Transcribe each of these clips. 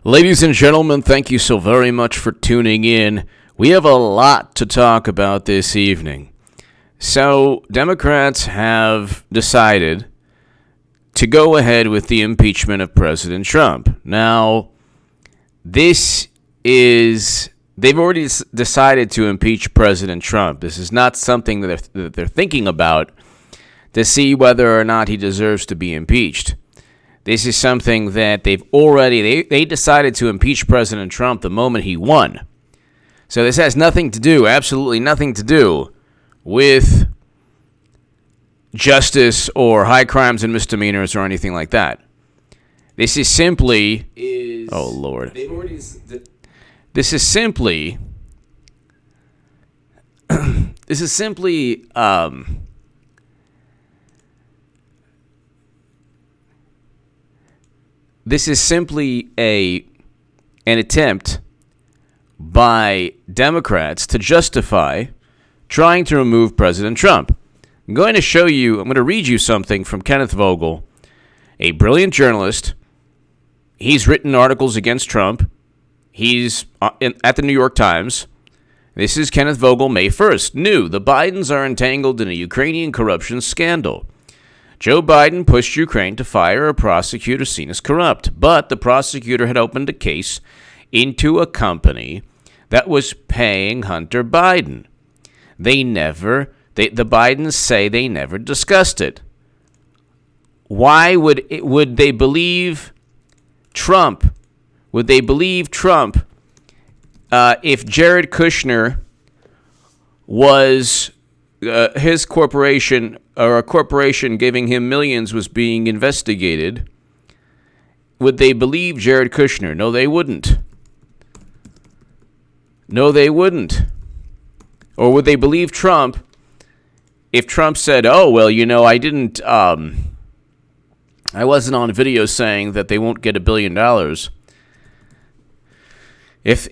Ladies and gentlemen, thank you so very much for tuning in. We have a lot to talk about this evening. So, Democrats have decided to go ahead with the impeachment of President Trump. Now, they've already decided to impeach President Trump. This is not something that they're thinking about to see whether or not he deserves to be impeached. This is something that they decided to impeach President Trump the moment he won. So this has nothing to do, absolutely nothing to do, with justice or high crimes and misdemeanors or anything like that. This is simply... oh, Lord. This is simply... this is simply... This is simply an attempt by Democrats to justify trying to remove President Trump. I'm going to read you something from Kenneth Vogel, a brilliant journalist. He's written articles against Trump. He's at the New York Times. This is Kenneth Vogel, May 1st. New, the Bidens are entangled in a Ukrainian corruption scandal. Joe Biden pushed Ukraine to fire a prosecutor seen as corrupt, but the prosecutor had opened a case into a company that was paying Hunter Biden. The Bidens say they never discussed it. Why would they believe Trump? Would they believe Trump if Jared Kushner was his corporation, or a corporation giving him millions, was being investigated? Would they believe Jared Kushner? No, they wouldn't. No, they wouldn't. Or would they believe Trump if Trump said, "Oh, well, I didn't, I wasn't on video saying that they won't get $1 billion." If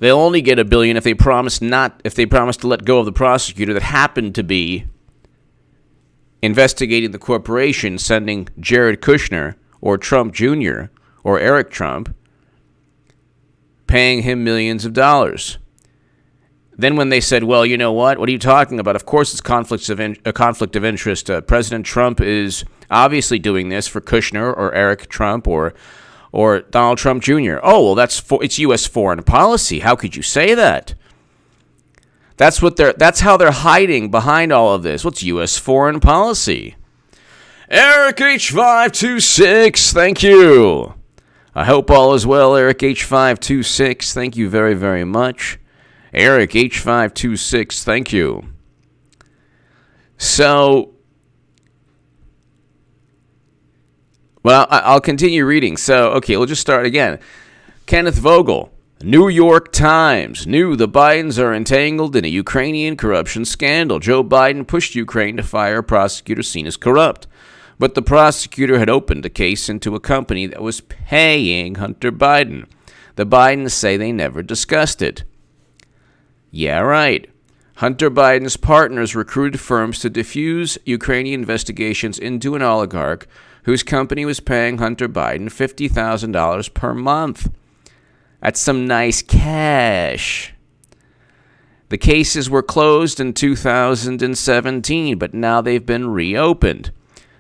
they'll only get $1 billion if they promise to let go of the prosecutor that happened to be investigating the corporation, sending Jared Kushner or Trump Jr. or Eric Trump, paying him millions of dollars. Then when they said, "Well, you know what are you talking about? Of course it's a conflict of interest. President Trump is obviously doing this for Kushner or Eric Trump or Donald Trump Jr. Oh, well, it's U.S. foreign policy. How could you say that?" That's how they're hiding behind all of this. What's U.S. foreign policy? Eric H526, thank you. I hope all is well, Eric H526. Thank you very, very much. Eric H526, thank you. So, well, I'll continue reading. So, okay, we'll just start again. Kenneth Vogel, New York Times. New, the Bidens are entangled in a Ukrainian corruption scandal. Joe Biden pushed Ukraine to fire a prosecutor seen as corrupt, but the prosecutor had opened a case into a company that was paying Hunter Biden. The Bidens say they never discussed it. Yeah, right. Hunter Biden's partners recruited firms to diffuse Ukrainian investigations into an oligarch whose company was paying Hunter Biden $50,000 per month. That's some nice cash. The cases were closed in 2017, but now they've been reopened.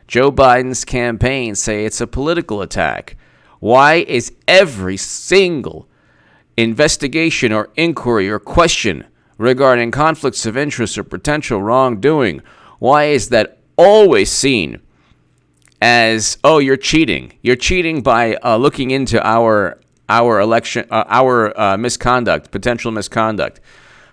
Joe Biden's campaign say it's a political attack. Why is every single investigation or inquiry or question regarding conflicts of interest or potential wrongdoing, why is that always seen as, "Oh, you're cheating. You're cheating by looking into our election, our misconduct, potential misconduct"?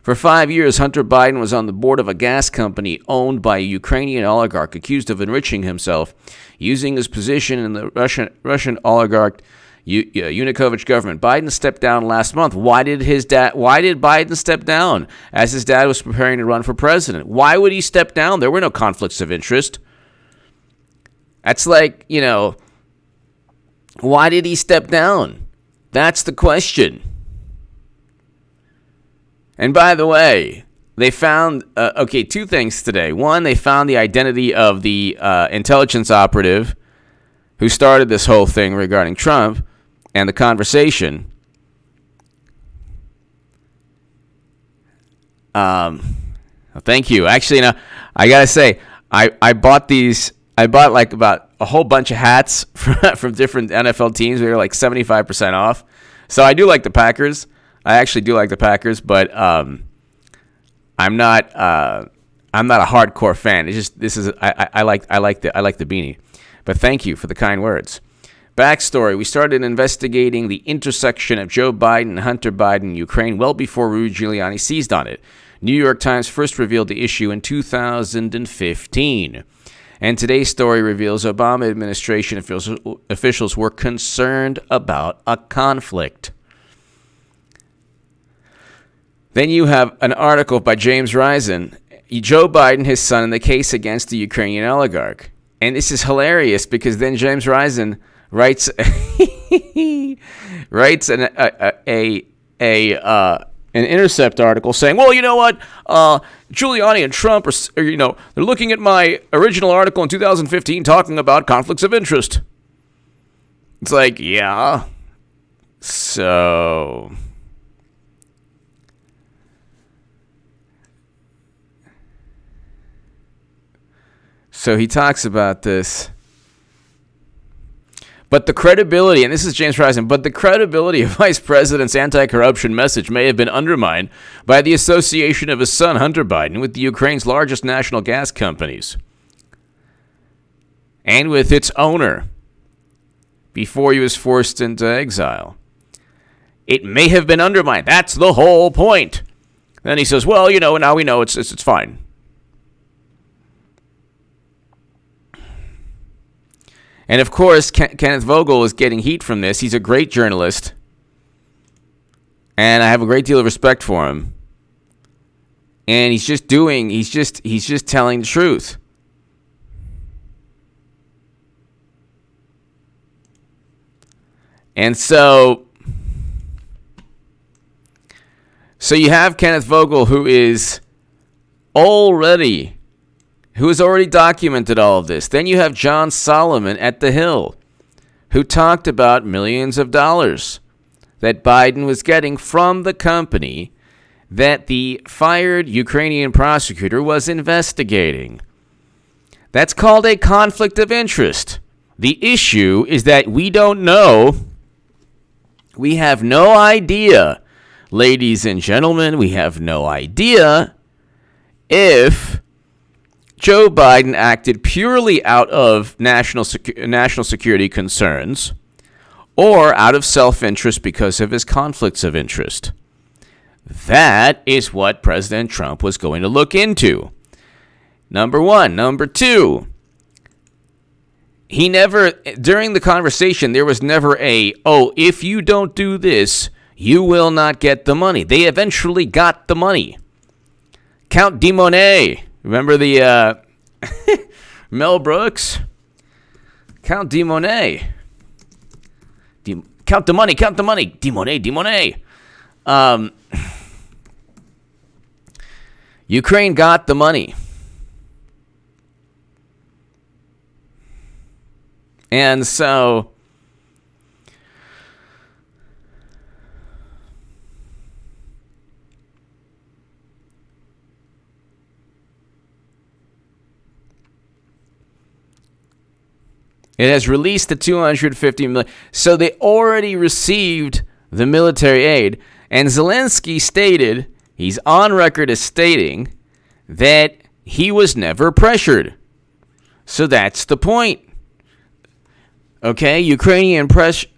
For 5 years, Hunter Biden was on the board of a gas company owned by a Ukrainian oligarch accused of enriching himself using his position in the Russian oligarch Yanukovych government. Biden stepped down last month. Why did Biden step down as his dad was preparing to run for president? Why would he step down? There were no conflicts of interest. That's like, why did he step down? That's the question. And by the way, they found, two things today. One, they found the identity of the intelligence operative who started this whole thing regarding Trump and the conversation. Thank you. Actually, I gotta say, I bought these. I bought like about a whole bunch of hats from different NFL teams. They were like 75% off. So I do like the Packers. I actually do like the Packers, but I'm not a hardcore fan. It's just I like the beanie. But thank you for the kind words. Backstory: we started investigating the intersection of Joe Biden and Hunter Biden in Ukraine well before Rudy Giuliani seized on it. New York Times first revealed the issue in 2015. And today's story reveals Obama administration officials were concerned about a conflict. Then you have an article by James Risen, Joe Biden, his son, in the case against the Ukrainian oligarch. And this is hilarious because then James Risen writes an Intercept article saying, well, you know what, Giuliani and Trump are, they're looking at my original article in 2015 talking about conflicts of interest. It's like, yeah, so he talks about this. But the credibility, and this is James Risen, but the credibility of Vice President's anti-corruption message may have been undermined by the association of his son, Hunter Biden, with the Ukraine's largest national gas companies and with its owner before he was forced into exile. It may have been undermined. That's the whole point. Then he says, well, now we know it's fine. And of course, Kenneth Vogel is getting heat from this. He's a great journalist, and I have a great deal of respect for him. And he's just telling the truth. And so you have Kenneth Vogel who has already documented all of this. Then you have John Solomon at The Hill, who talked about millions of dollars that Biden was getting from the company that the fired Ukrainian prosecutor was investigating. That's called a conflict of interest. The issue is that we don't know. We have no idea, ladies and gentlemen, we have no idea if Joe Biden acted purely out of national security concerns or out of self-interest because of his conflicts of interest. That is what President Trump was going to look into. Number one. Number two, during the conversation, there was never if you don't do this, you will not get the money. They eventually got the money. Count de Monet. Remember the Mel Brooks? Count de Monet. Count the money. De Monet. Ukraine got the money. And so it has released the $250 million. So they already received the military aid. And Zelensky stated, he's on record as stating, that he was never pressured. So that's the point. Okay, Ukraine President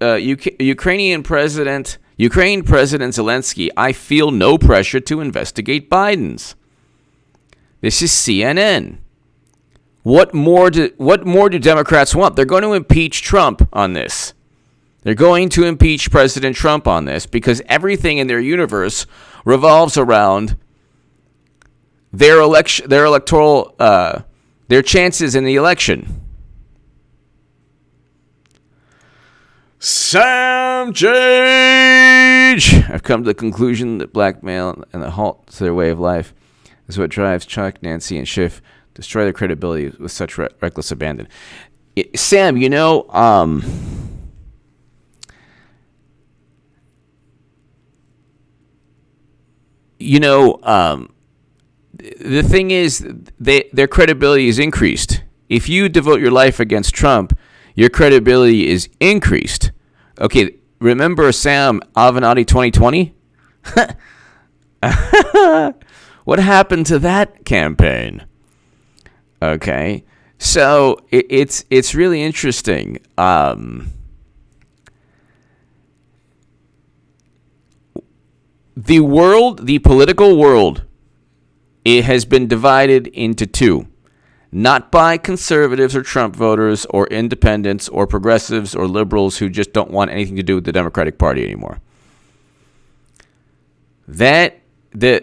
Zelensky, I feel no pressure to investigate Biden's. This is CNN. What more do Democrats want? They're going to impeach Trump on this. They're going to impeach President Trump on this because everything in their universe revolves around their chances in the election. Sam Jage! I've come to the conclusion that blackmail and the halt to their way of life is what drives Chuck, Nancy, and Schiff destroy their credibility with such reckless abandon. Sam, the thing is, their credibility is increased. If you devote your life against Trump, your credibility is increased. Okay, remember Sam Avenatti 2020? What happened to that campaign? Okay, so it's really interesting. The political world, it has been divided into two. Not by conservatives or Trump voters or independents or progressives or liberals who just don't want anything to do with the Democratic Party anymore. That the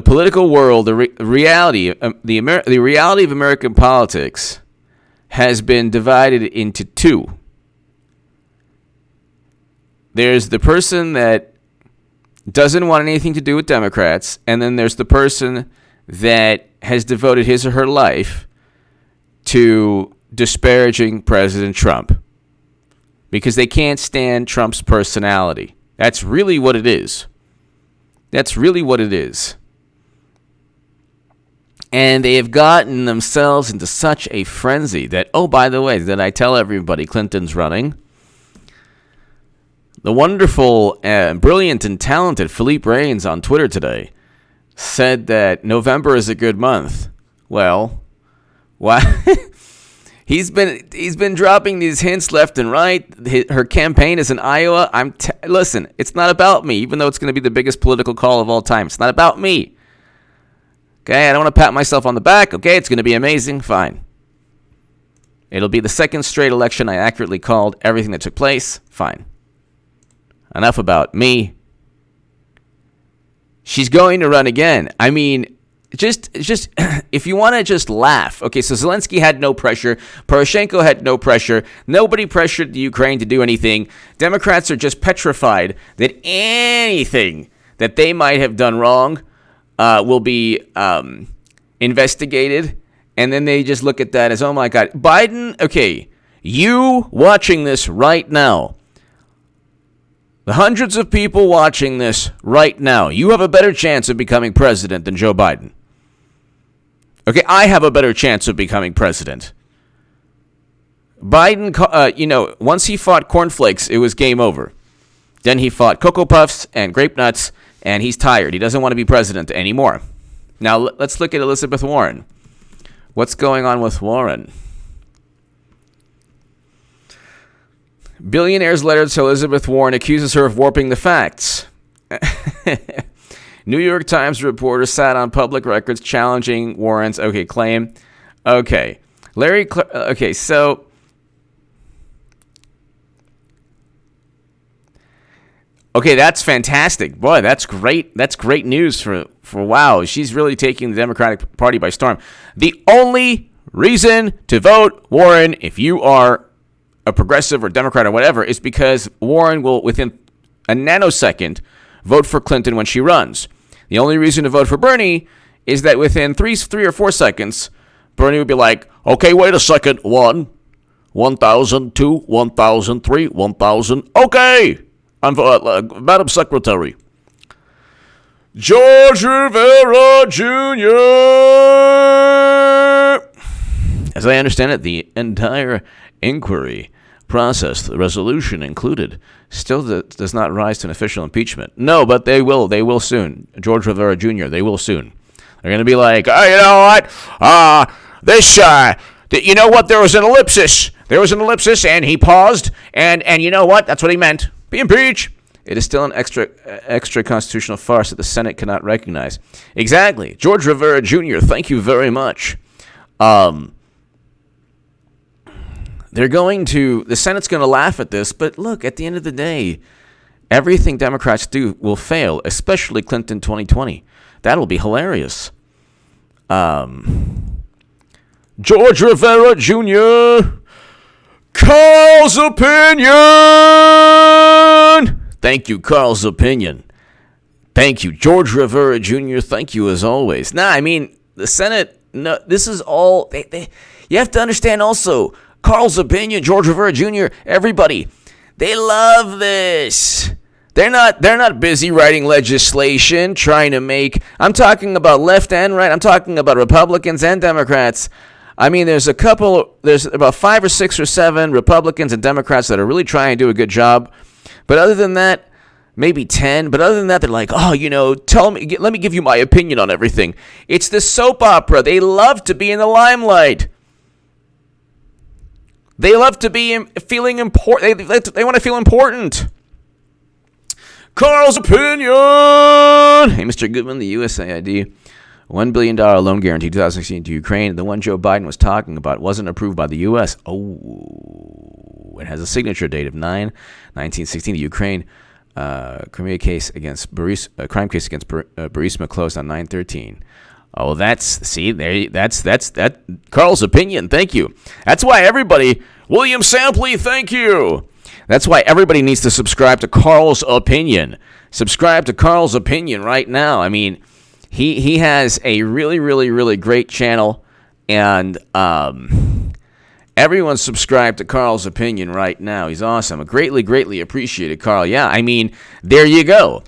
political world, the reality of American politics has been divided into two. There's the person that doesn't want anything to do with Democrats, and then there's the person that has devoted his or her life to disparaging President Trump because they can't stand Trump's personality. That's really what it is. That's really what it is. And they have gotten themselves into such a frenzy that, oh, by the way, did I tell everybody Clinton's running? The wonderful, brilliant, and talented Philippe Reigns on Twitter today said that November is a good month. Well, why? He's been dropping these hints left and right. Her campaign is in Iowa. Listen, it's not about me, even though it's going to be the biggest political call of all time. It's not about me. Okay, I don't want to pat myself on the back. Okay, it's going to be amazing. Fine. It'll be the second straight election I accurately called everything that took place. Fine. Enough about me. She's going to run again. I mean, just if you want to just laugh. Okay, so Zelensky had no pressure. Poroshenko had no pressure. Nobody pressured the Ukraine to do anything. Democrats are just petrified that anything that they might have done wrong will be investigated. And then they just look at that as, oh my God. Biden, okay, you watching this right now, the hundreds of people watching this right now, you have a better chance of becoming president than Joe Biden. Okay, I have a better chance of becoming president. Biden, once he fought cornflakes, it was game over. Then he fought Cocoa Puffs and grape nuts, and he's tired. He doesn't want to be president anymore. Now, let's look at Elizabeth Warren. What's going on with Warren? Billionaire's letter to Elizabeth Warren accuses her of warping the facts. New York Times reporter sat on public records challenging Warren's claim. Okay. So that's fantastic. Boy, that's great. That's great news for wow. She's really taking the Democratic Party by storm. The only reason to vote Warren, if you are a progressive or Democrat or whatever, is because Warren will, within a nanosecond, vote for Clinton when she runs. The only reason to vote for Bernie is that within 3 or 4 seconds, Bernie would be like, okay, wait a second, 1, 1,000, 2, 1,003, 1,000, okay, Madam Secretary. George Rivera Jr. As I understand it, the entire inquiry process, the resolution included, still does not rise to an official impeachment. No, but they will soon. George Rivera Jr., they will soon. They're going to be like, oh, you know what? You know what? There was an ellipsis. And he paused, and you know what? That's what he meant. Be impeached. It is still an extra constitutional farce that the Senate cannot recognize. Exactly. George Rivera Jr., thank you very much. The Senate's going to laugh at this, but look, at the end of the day, everything Democrats do will fail, especially Clinton 2020. That'll be hilarious. George Rivera Jr., Carl's opinion. Thank you, Carl's opinion. Thank you, George Rivera Jr., thank you as always. The Senate No, this is all. You have to understand also. Carl's Opinion, George Rivera Jr., everybody, they love this. They're not busy writing legislation, trying to make. I'm talking about left and right. I'm talking about Republicans and Democrats. I mean, there's about 5 or 6 or 7 Republicans and Democrats that are really trying to do a good job. But other than that, maybe 10. But other than that, they're like, oh, let me give you my opinion on everything. It's the soap opera. They love to be in the limelight. They love to be feeling important. They want to feel important. Carl's Opinion. Hey, Mr. Goodman, the USAID $1 billion loan guarantee 2016 to Ukraine, the one Joe Biden was talking about, wasn't approved by the U.S. Oh, it has a signature date of 9/19/16. The Ukraine Crimea case against crime case against Burisma closed on 9/13. Oh, that's Carl's Opinion. Thank you. That's why everybody, William Sampley, thank you. That's why everybody needs to subscribe to Carl's Opinion. Subscribe to Carl's Opinion right now. I mean, he has a really, really, really great channel, and everyone subscribe to Carl's Opinion right now. He's awesome. Greatly, greatly appreciated, Carl. Yeah, I mean, there you go.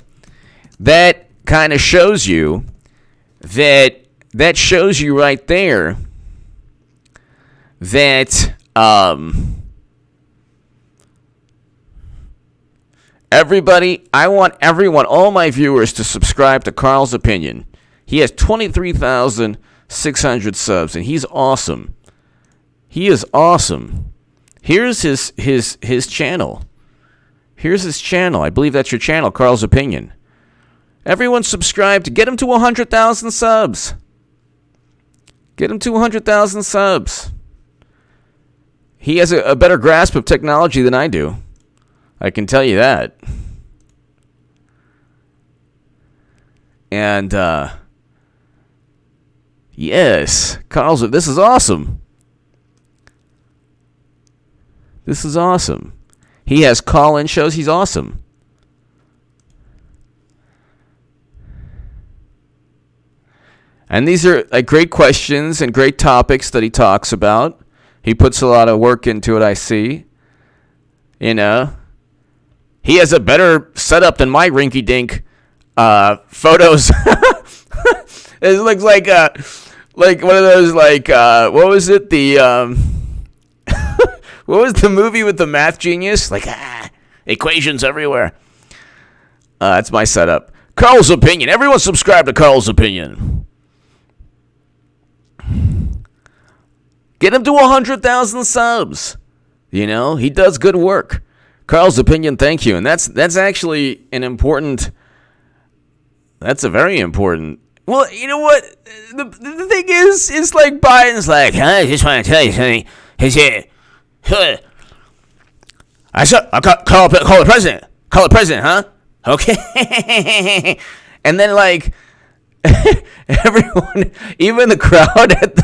That kind of shows you that shows you right there that everybody, I want everyone, all my viewers, to subscribe to Carl's Opinion. He has 23,600 subs, and he's awesome. He is awesome. Here's his channel. Here's his channel. I believe that's your channel, Carl's Opinion. Everyone subscribe to get him to 100,000 subs. Get him to 100,000 subs. He has a better grasp of technology than I do. I can tell you that. And, yes, Carl's, this is awesome. This is awesome. He has call-in shows. He's awesome. And these are great questions and great topics that he talks about. He puts a lot of work into it, I see. You know. He has a better setup than my rinky-dink photos. It looks like one of those, what was it? What was the movie with the math genius? Equations everywhere. That's my setup. Carl's Opinion. Everyone subscribe to Carl's Opinion. Get him to 100,000 subs. You know, he does good work. Carl's Opinion, thank you. And that's actually an important, that's a very important, well, you know what? The thing is, it's like Biden's like, I just want to tell you something. He said, I'll call the president. Call the president, huh? Okay. And then everyone, even the crowd at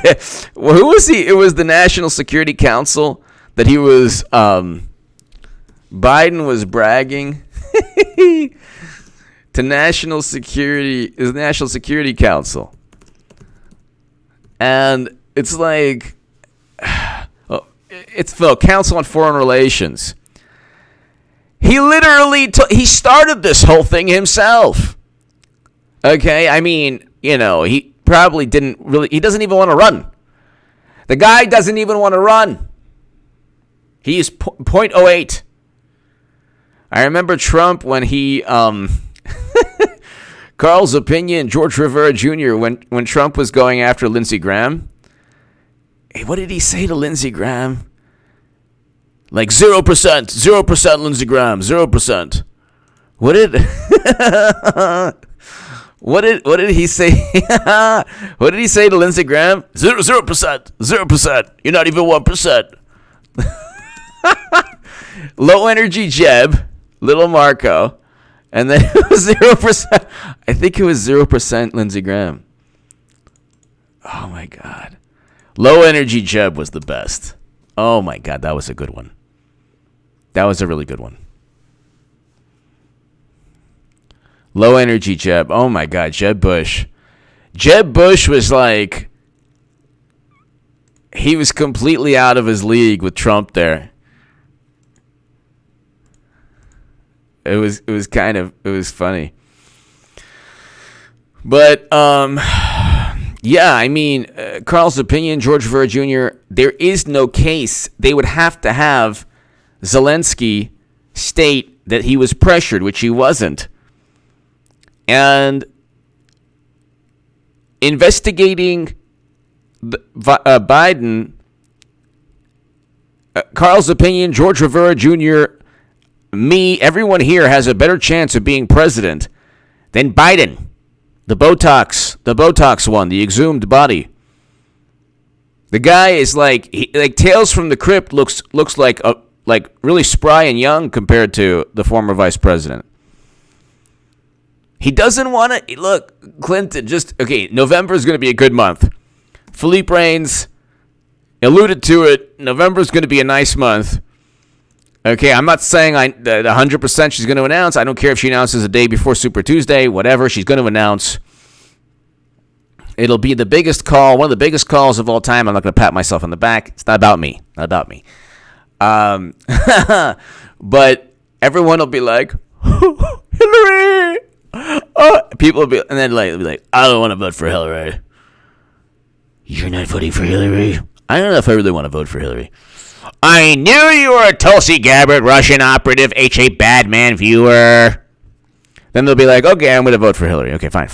who was he? It was the National Security Council that he was, Biden was bragging to National Security Council. And it's it's the Council on Foreign Relations. He literally, he started this whole thing himself. Okay, I mean, he probably didn't really, he doesn't even want to run. The guy doesn't even want to run. He's 0.08. I remember Trump when he, Carl's Opinion, George Rivera Jr., when Trump was going after Lindsey Graham. Hey, what did he say to Lindsey Graham? 0% Lindsey Graham, 0%. What did he say? What did he say to Lindsey Graham? 0%. You're not even 1%. Low energy Jeb, little Marco, and then it was 0%. I think it was 0% Lindsey Graham. Oh my God. Low energy Jeb was the best. Oh my God, that was a good one. That was a really good one. Low energy Jeb. Oh my God, Jeb Bush. Jeb Bush was he was completely out of his league with Trump there. It was funny. But yeah, I mean, Carl's opinion, George Rivera Jr., there is no case. They would have to have Zelensky state that he was pressured, which he wasn't. And investigating Biden, Carl's opinion, George Rivera Jr., me, everyone here has a better chance of being president than Biden. The Botox one, the exhumed body. The guy is like Tales from the Crypt looks like really spry and young compared to the former vice president. He doesn't want to look. Clinton November is going to be a good month. Philippe Reigns alluded to it. November is going to be a nice month. Okay, I'm not saying 100% she's going to announce. I don't care if she announces a day before Super Tuesday, whatever. She's going to announce. It'll be the biggest call, one of the biggest calls of all time. I'm not going to pat myself on the back. It's not about me. But everyone will be like, Hillary. People will be, and then they'll be like, I don't want to vote for Hillary. You're not voting for Hillary? I don't know if I really want to vote for Hillary. I knew you were a Tulsi Gabbard, Russian operative, H.A. Badman viewer. Then they'll be like, okay, I'm going to vote for Hillary. Okay, fine.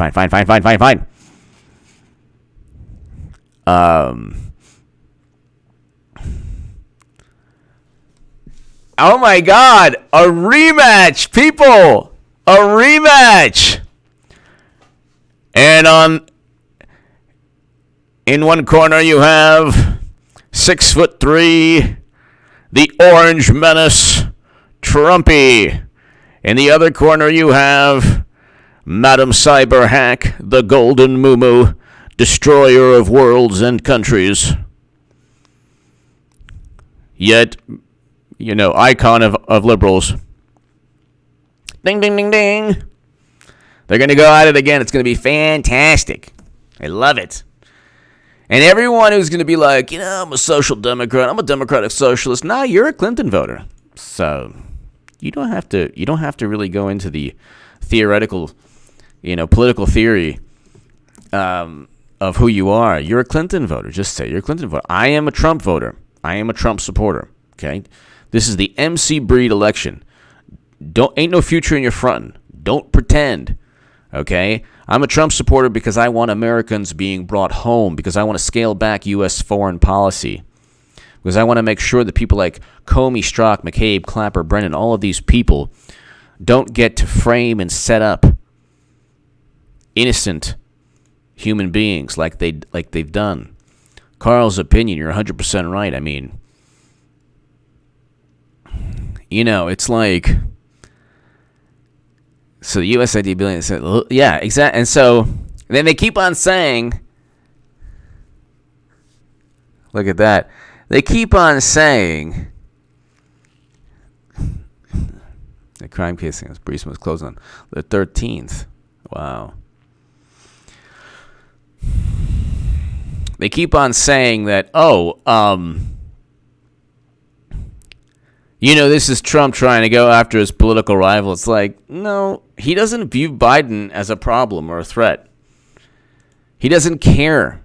Oh my God, a rematch, people, a rematch. And in one corner you have 6'3", the Orange Menace, Trumpy. In the other corner you have Madam Cyber Hack, the Golden Muumuu, destroyer of worlds and countries. Yet, icon of liberals. Ding, ding, ding, ding. They're going to go at it again. It's going to be fantastic. I love it. And everyone who's going to be like, I'm a social democrat, I'm a democratic socialist. Nah, you're a Clinton voter. So you don't have to really go into the theoretical, political theory of who you are. You're a Clinton voter. Just say you're a Clinton voter. I am a Trump voter. I am a Trump supporter. Okay? This is the MC Breed election. Ain't no future in your front. Don't pretend. Okay? I'm a Trump supporter because I want Americans being brought home, because I want to scale back U.S. foreign policy, because I want to make sure that people like Comey, Strzok, McCabe, Clapper, Brennan, all of these people don't get to frame and set up innocent human beings like they've done. Carl's opinion, you're 100% right. I mean, it's like, so the USAID billion said, yeah, exactly. And so then they keep on saying, look at that. They keep on saying the crime case against Brees was closed on the 13th. Wow. They keep on saying that, this is Trump trying to go after his political rival. It's like, no, he doesn't view Biden as a problem or a threat. He doesn't care.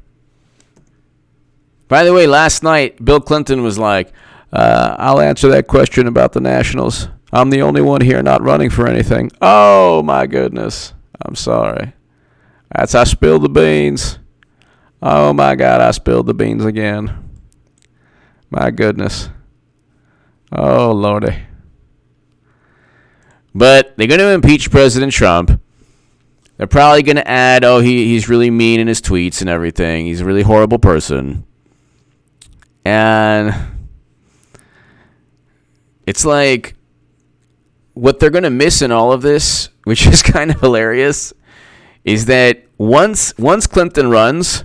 By the way, last night, Bill Clinton was like, I'll answer that question about the Nationals. I'm the only one here not running for anything. Oh, my goodness. I'm sorry. I spilled the beans. Oh, my God, I spilled the beans again. My goodness. Oh, Lordy. But they're going to impeach President Trump. They're probably going to add, he's really mean in his tweets and everything. He's a really horrible person. And it's like, what they're going to miss in all of this, which is kind of hilarious, is that once Clinton runs,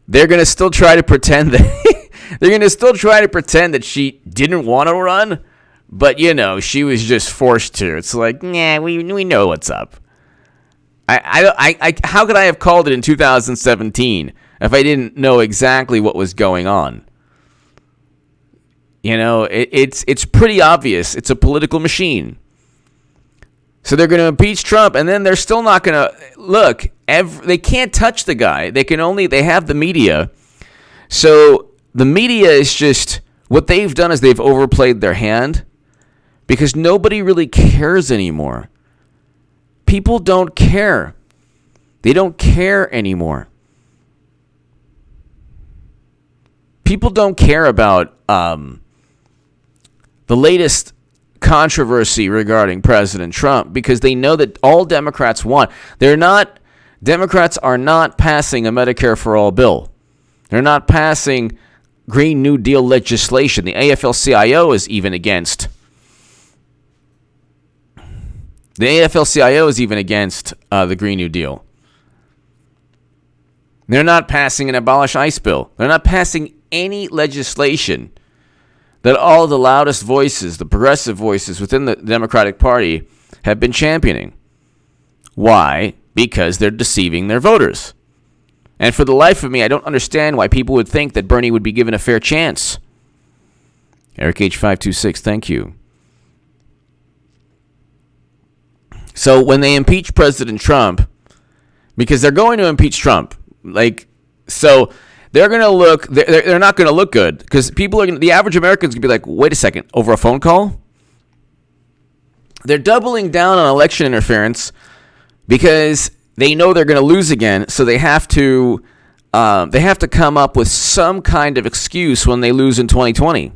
they're going to still try to pretend that she didn't want to run, but she was just forced to. It's like, nah, we know what's up. I how could I have called it in 2017? if I didn't know exactly what was going on. You know, it's pretty obvious. It's a political machine. So they're going to impeach Trump, and then they're still not going to look. They can't touch the guy. They have the media. So the media is just, what they've done is they've overplayed their hand because nobody really cares anymore. People don't care. They don't care anymore. People don't care about the latest controversy regarding President Trump because they know that all Democrats want. Democrats are not passing a Medicare for All bill. They're not passing Green New Deal legislation. The AFL-CIO is even against. The AFL-CIO is even against the Green New Deal. They're not passing an abolish ICE bill. They're not passing any legislation that all the loudest voices, the progressive voices within the Democratic Party, have been championing. Why? Because they're deceiving their voters. And for the life of me, I don't understand why people would think that Bernie would be given a fair chance. Eric H526, thank you. So when they impeach President Trump, because they're going to impeach Trump, they're going to look, they're not going to look good because the average American's going to be like, wait a second, over a phone call? They're doubling down on election interference because they know they're going to lose again, so they have to come up with some kind of excuse when they lose in 2020.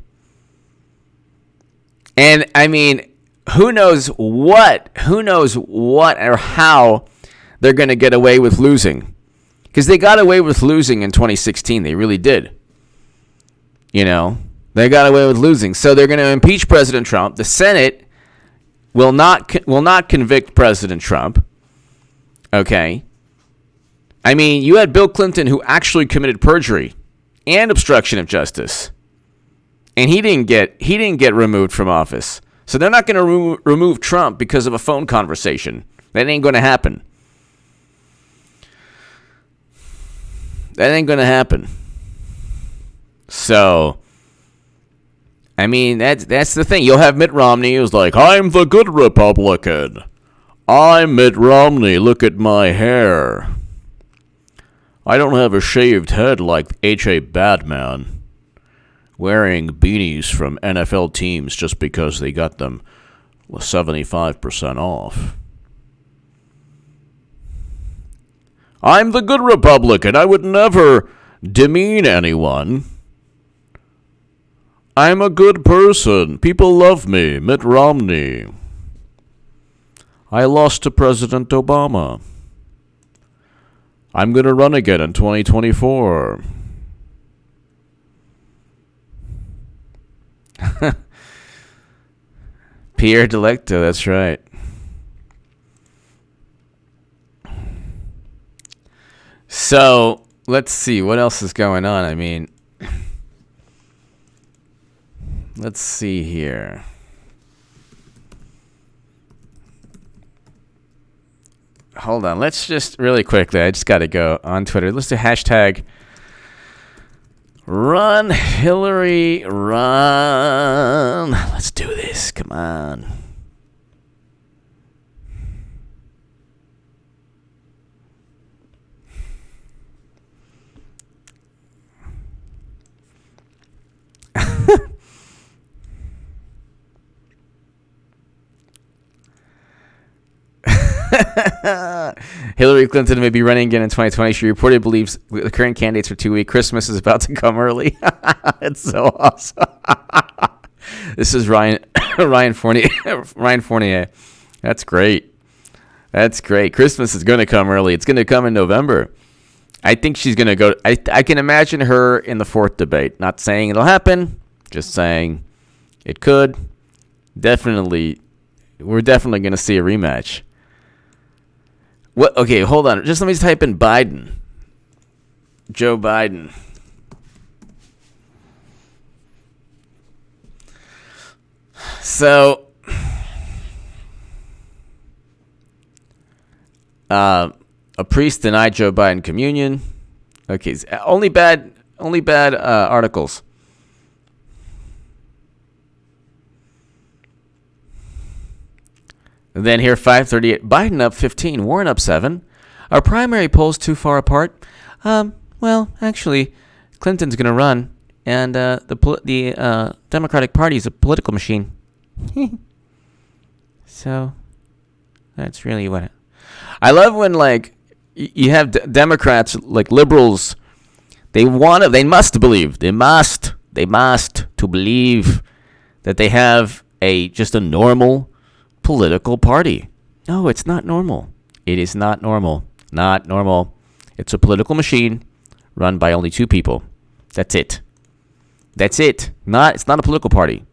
And I mean, who knows what or how they're going to get away with losing. Because they got away with losing in 2016. They really did. You know, they got away with losing. So they're going to impeach President Trump. The Senate will not convict President Trump. Okay. I mean, you had Bill Clinton who actually committed perjury and obstruction of justice. And he didn't get removed from office. So they're not going to remove Trump because of a phone conversation. That ain't going to happen. That ain't going to happen. So, I mean, that's the thing. You'll have Mitt Romney who's like, I'm the good Republican. I'm Mitt Romney. Look at my hair. I don't have a shaved head like H.A. Badman, wearing beanies from NFL teams just because they got them 75% off. I'm the good Republican. I would never demean anyone. I'm a good person. People love me. Mitt Romney. I lost to President Obama. I'm going to run again in 2024. Pierre Delecto, that's right. So, let's see. What else is going on? I mean, let's see here. Hold on. Let's just really quickly. I just got to go on Twitter. Let's do hashtag Run Hillary Run. Let's do this. Come on. Hillary Clinton may be running again in 2020. She reportedly believes the current candidates are too weak. Christmas is about to come early. It's so awesome. This is Ryan Fournier. That's great. That's great. Christmas is going to come early. It's going to come in November. I think she's going to go. I can imagine her in the fourth debate. Not saying it'll happen. Just saying it could. Definitely. We're definitely going to see a rematch. What? Okay, hold on. Just let me type in Biden. Joe Biden. So, a priest denied Joe Biden communion. Okay, only bad articles. And then here, 538. Biden up 15, Warren up 7. Are primary polls too far apart? Well, actually, Clinton's going to run, and the Democratic Party is a political machine. So that's really what. I love when you have Democrats, like liberals. They must believe to believe that they have just a normal political party. No, it's not normal. It is not normal. Not normal. It's a political machine run by only two people. That's it. It's not a political party.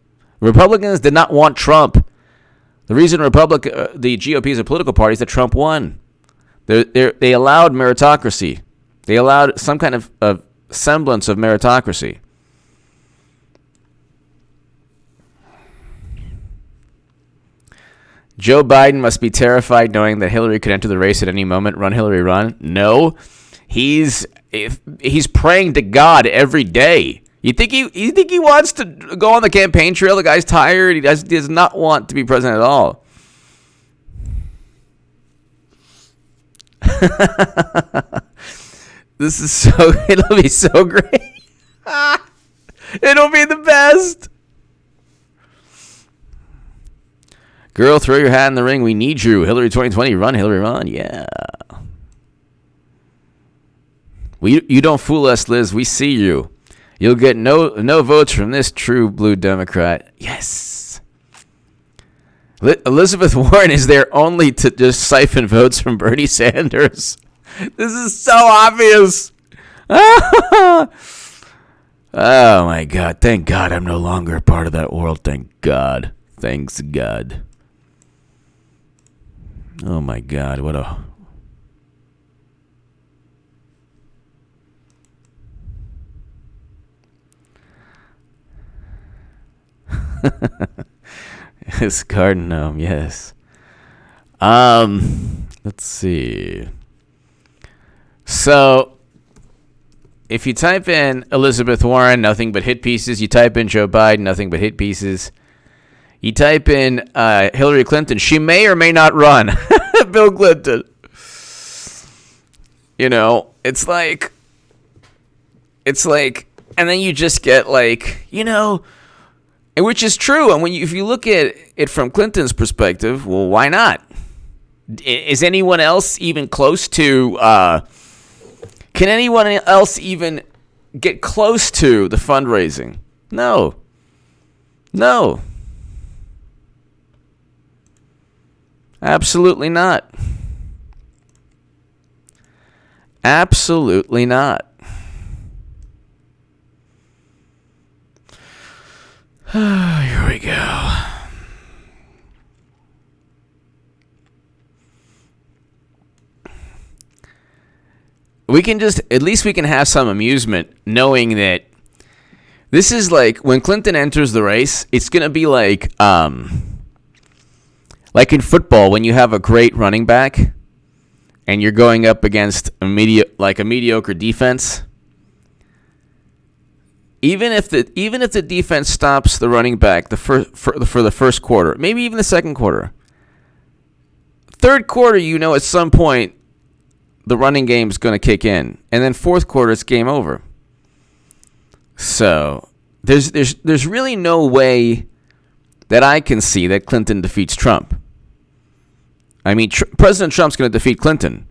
Republicans did not want Trump. The reason the GOP is a political party is that Trump won. They allowed meritocracy. They allowed some kind of semblance of meritocracy. Joe Biden must be terrified knowing that Hillary could enter the race at any moment. Run, Hillary, run. No, he's praying to God every day. You think he wants to go on the campaign trail? The guy's tired. He does not want to be president at all. It'll be so great. It'll be the best. Girl, throw your hat in the ring. We need you. Hillary 2020. Run, Hillary, run. Yeah. You don't fool us, Liz. We see you. You'll get no votes from this true blue Democrat. Yes. Elizabeth Warren is there only to just siphon votes from Bernie Sanders. This is so obvious. Oh, my God. Thank God I'm no longer a part of that world. Thank God. Thanks, God. Oh, my God. What a... This garden gnome, yes. Let's see. So, if you type in Elizabeth Warren, nothing but hit pieces. You type in Joe Biden, nothing but hit pieces. You type in Hillary Clinton, she may or may not run. Bill Clinton. You know, it's like, and then you just get which is true. And if you look at it from Clinton's perspective, well, why not? Is anyone else even close to? Can anyone else even get close to the fundraising? No. Absolutely not. Absolutely not. Here we go. At least we can have some amusement knowing that this is like when Clinton enters the race, it's going to be like in football when you have a great running back and you're going up against a mediocre defense. Even if the defense stops the running back for the first quarter, maybe even the second quarter, third quarter, at some point the running game is going to kick in, and then fourth quarter it's game over. So there's really no way that I can see that Clinton defeats Trump. I mean, President Trump's going to defeat Clinton.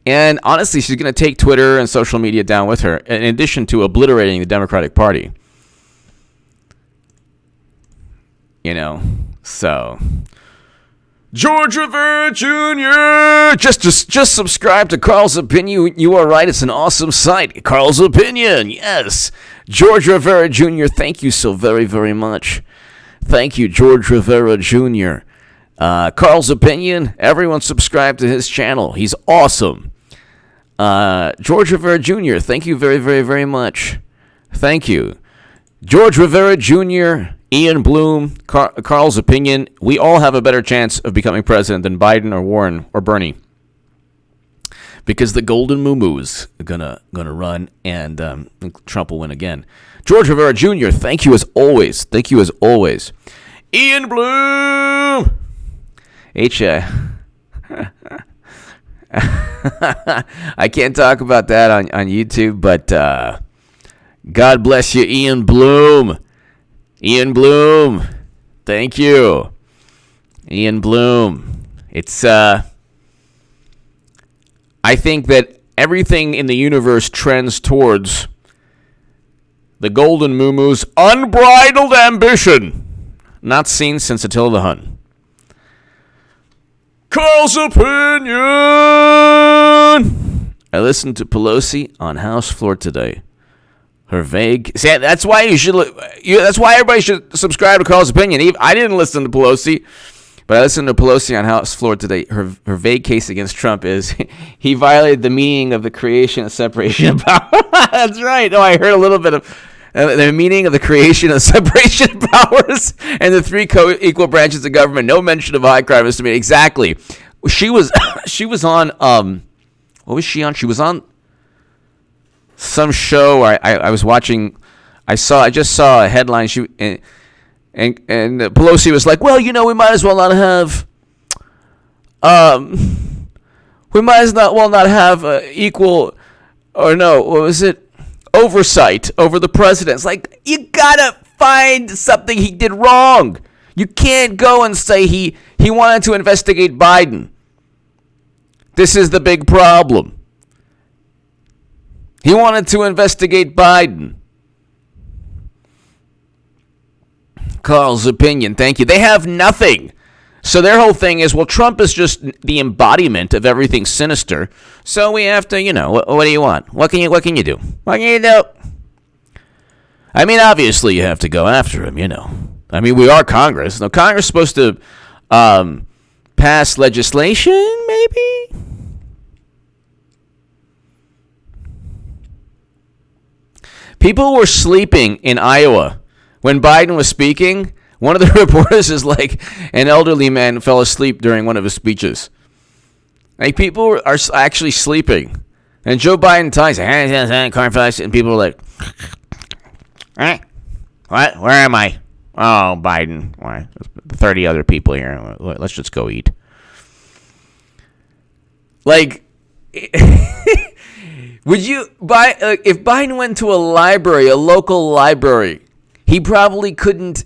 And honestly, she's going to take Twitter and social media down with her, in addition to obliterating the Democratic Party. So George Rivera Jr. Just subscribe to Carl's Opinion. You are right; it's an awesome site. Carl's Opinion, yes. George Rivera Jr. Thank you so very, very much. Thank you, George Rivera Jr. Carl's Opinion. Everyone subscribe to his channel. He's awesome. George Rivera Jr., thank you very, very, very much. Thank you. George Rivera Jr., Ian Bloom, Carl's Opinion. We all have a better chance of becoming president than Biden or Warren or Bernie. because the golden moo is gonna run, and Trump will win again. George Rivera Jr., thank you as always. Thank you as always. Ian Bloom. I can't talk about that on YouTube, but God bless you, Ian Bloom. Ian Bloom. Thank you. Ian Bloom. It's I think that everything in the universe trends towards the golden moo-moo's unbridled ambition, not seen since Attila the Hun. Carl's opinion. I listened to Pelosi on House floor today. Her vague. See, that's why you should. That's why everybody should subscribe to Carl's opinion. I didn't listen to Pelosi, but I listened to Pelosi on House floor today. Her vague case against Trump is he violated the meaning of the creation and separation of power. That's right. No, I heard a little bit of the meaning of the creation and separation of powers and the three co-equal branches of government. No mention of high crime misdemeanor. Exactly. She was on. What was she on? She was on some show. I was watching. I just saw a headline. And Pelosi was like, well, we might as well not have. We might as well not have equal, or no, what was it? Oversight over the president. It's like, you gotta find something he did wrong. You can't go and say he wanted to investigate Biden. This is the big problem. He wanted to investigate Biden. Carl's opinion, thank you. They have nothing. So their whole thing is, well, Trump is just the embodiment of everything sinister. So we have to, what do you want? What can you do? What can you do? I mean, obviously you have to go after him, I mean, we are Congress. Now, Congress is supposed to pass legislation, maybe? People were sleeping in Iowa when Biden was speaking. One of the reporters is like, an elderly man fell asleep during one of his speeches. Like, people are actually sleeping. And Joe Biden talks, and people are like, what? Where am I? Oh, Biden. Why? 30 other people here. Let's just go eat. Like, would you buy, if Biden went to a library, a local library, he probably couldn't,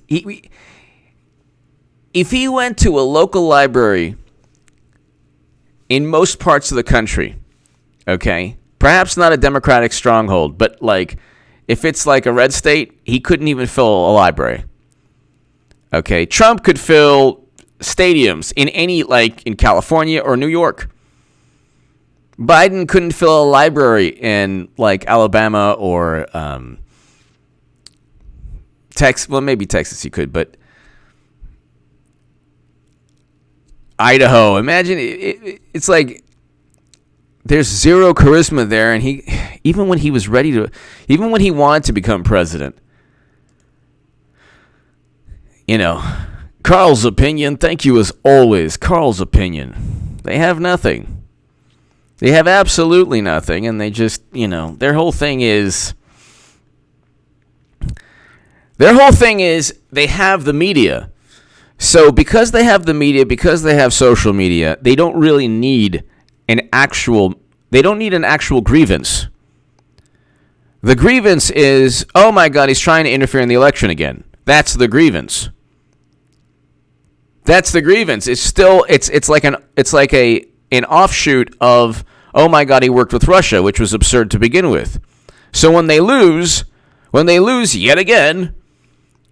if he went to a local library in most parts of the country, okay, perhaps not a Democratic stronghold, but like, if it's like a red state, he couldn't even fill a library. Okay, Trump could fill stadiums in any, like in California or New York. Biden couldn't fill a library in like Alabama or Texas. Well, maybe Texas he could, but Idaho. Imagine it's like there's zero charisma there, and even when he wanted to become president, Carl's opinion. Thank you as always, Carl's opinion. They have nothing. They have absolutely nothing, and they just, their whole thing is they have the media. So because they have the media, because they have social media, they don't really need an actual grievance. The grievance is, oh my God, he's trying to interfere in the election again. That's the grievance. It's still, it's like an offshoot of, oh my God, he worked with Russia, which was absurd to begin with. So when they lose yet again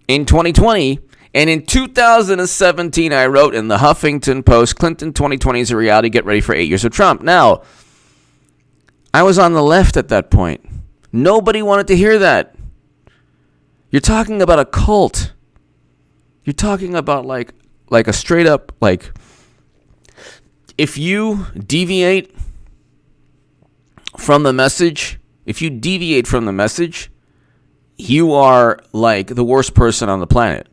in 2020, and in 2017, I wrote in the Huffington Post, Clinton 2020 is a reality, get ready for 8 years of Trump. Now, I was on the left at that point. Nobody wanted to hear that. You're talking about a cult. You're talking about like a straight up, like, if you deviate from the message, you are like the worst person on the planet.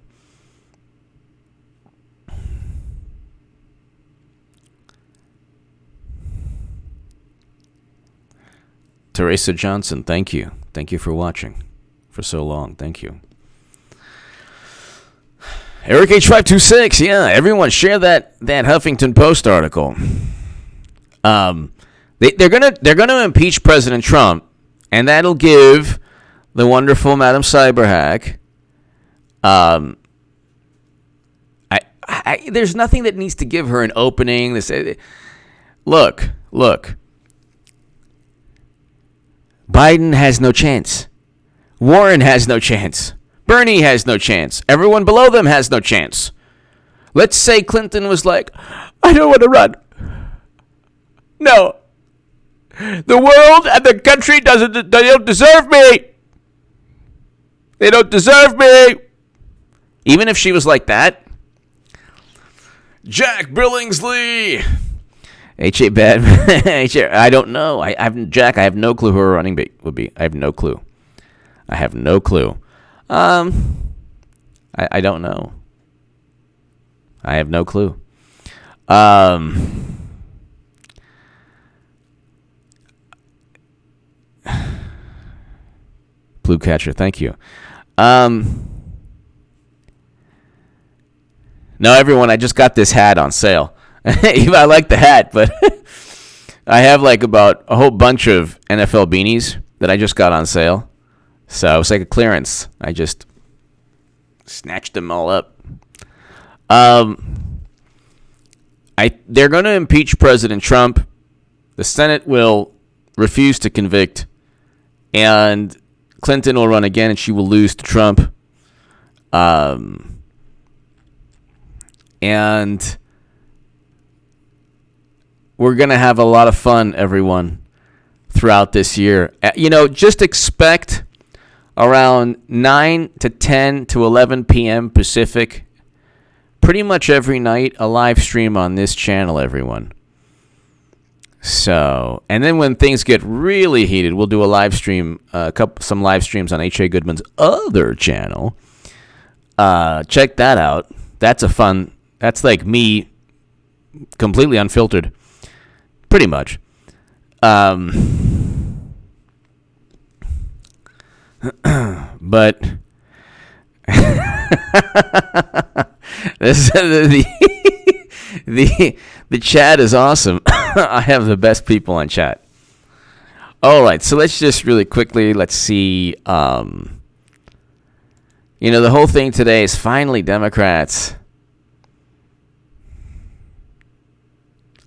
Teresa Johnson, thank you. Thank you for watching for so long. Thank you. Eric H526, yeah, everyone share that Huffington Post article. They're gonna impeach President Trump, and that'll give the wonderful Madam Cyberhack. There's nothing that needs to give her an opening. Look. Biden has no chance. Warren has no chance. Bernie has no chance. Everyone below them has no chance. Let's say Clinton was like, I don't want to run. No. The world and the country they don't deserve me. They don't deserve me. Even if she was like that. Jack Billingsley. H.A. Bad. I don't know. I have no clue who her running mate would be. I have no clue. I don't know. I have no clue. Blue Catcher, thank you. No, everyone, I just got this hat on sale. I like the hat, but I have like about a whole bunch of NFL beanies that I just got on sale. So it's like a clearance. I just snatched them all up. They're going to impeach President Trump. The Senate will refuse to convict, and Clinton will run again, and she will lose to Trump. And we're going to have a lot of fun, everyone, throughout this year. Just expect around 9 to 10 to 11 p.m. Pacific, pretty much every night, a live stream on this channel, everyone. So, and then when things get really heated, we'll do a live stream, some live streams on H.A. Goodman's other channel. Check that out. That's like me, completely unfiltered, pretty much. But this the chat is awesome. I have the best people on chat. All right, so let's just really quickly, let's see. The whole thing today is finally Democrats.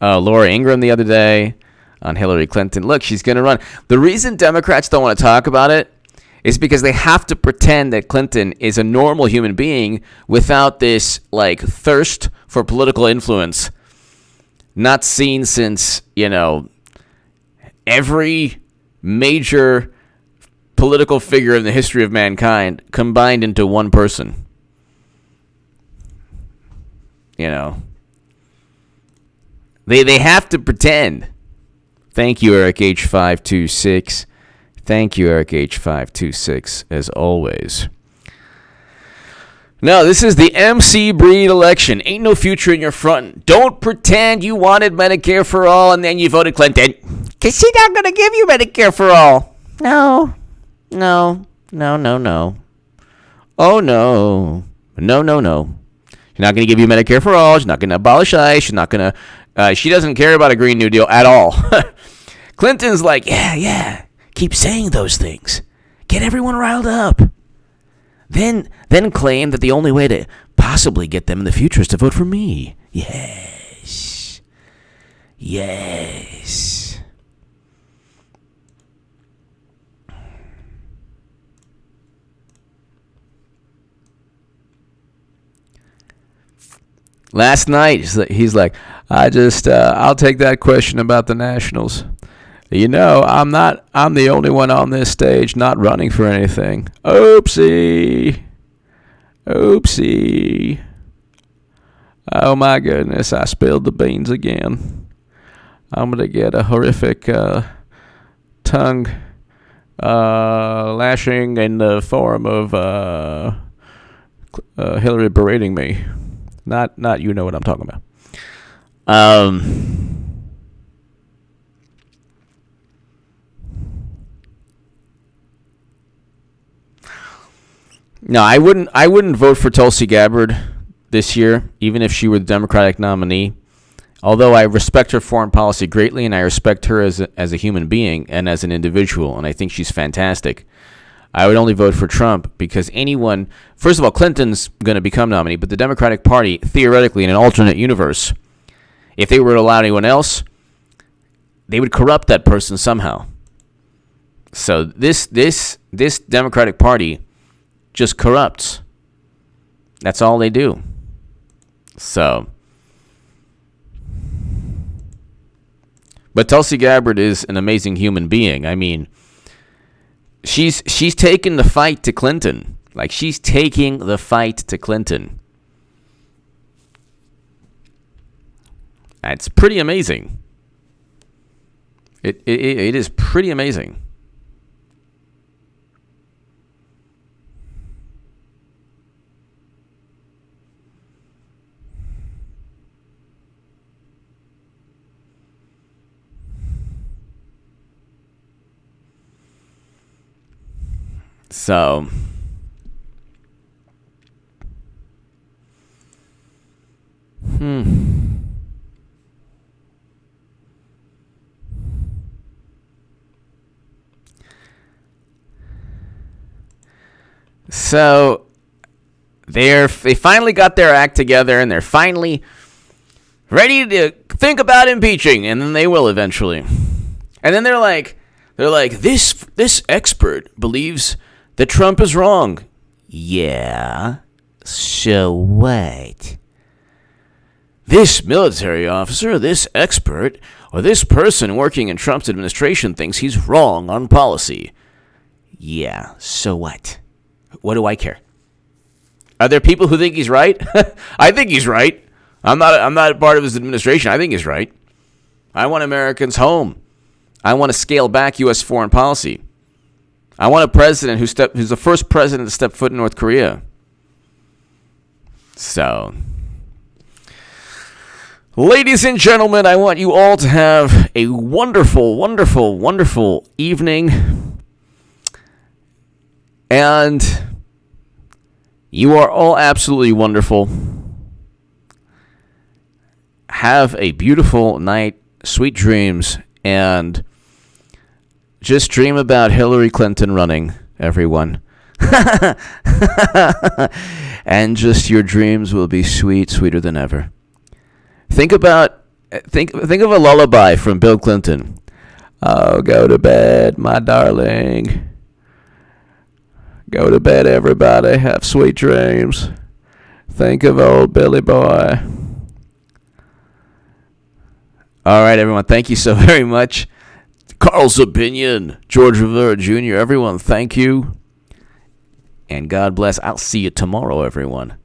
Laura Ingraham the other day on Hillary Clinton. Look, she's going to run. The reason Democrats don't want to talk about it is because they have to pretend that Clinton is a normal human being without this, thirst for political influence. Not seen since, every major political figure in the history of mankind combined into one person. They have to pretend. Thank you, Eric H526. Thank you, Eric H526, as always. No, this is the MC Breed election. Ain't no future in your front. Don't pretend you wanted Medicare for all and then you voted Clinton. Because she's not going to give you Medicare for all. No. Oh, no. No. She's not going to give you Medicare for all. She's not going to abolish ICE. She's not going to... she doesn't care about a Green New Deal at all. Clinton's like, yeah. Keep saying those things. Get everyone riled up. Then claim that the only way to possibly get them in the future is to vote for me. Yes. Last night, he's like, I'll take that question about the Nationals. I'm the only one on this stage not running for anything. Oopsie. Oh my goodness, I spilled the beans again. I'm going to get a horrific tongue lashing in the form of Hillary berating me. Not you know what I'm talking about. No, I wouldn't. I wouldn't vote for Tulsi Gabbard this year, even if she were the Democratic nominee. Although I respect her foreign policy greatly, and I respect her as a human being and as an individual, and I think she's fantastic. I would only vote for Trump because anyone, first of all, Clinton's going to become nominee, but the Democratic Party, theoretically, in an alternate universe, if they were to allow anyone else, they would corrupt that person somehow. So this Democratic Party just corrupts. That's all they do. So, but Tulsi Gabbard is an amazing human being. I mean, she's taken the fight to Clinton. Like, she's taking the fight to Clinton. It's pretty amazing. It is pretty amazing. So, So they finally got their act together, and they're finally ready to think about impeaching, and then they will eventually. And then they're like, this expert believes that Trump is wrong. Yeah. So what? This military officer, this expert, or this person working in Trump's administration thinks he's wrong on policy. Yeah. So what? What do I care? Are there people who think he's right? I think he's right. I'm not part of his administration. I think he's right. I want Americans home. I want to scale back U.S. foreign policy. I want a president who's the first president to step foot in North Korea. So, ladies and gentlemen, I want you all to have a wonderful, wonderful, wonderful evening. And you are all absolutely wonderful. Have a beautiful night, sweet dreams, and just dream about Hillary Clinton running, everyone. And just your dreams will be sweet, sweeter than ever. Think of a lullaby from Bill Clinton. Oh, go to bed, my darling. Go to bed, everybody. Have sweet dreams. Think of old Billy Boy. All right, everyone. Thank you so very much. Carl's Opinion, George Rivera Jr., everyone, thank you. And God bless. I'll see you tomorrow, everyone.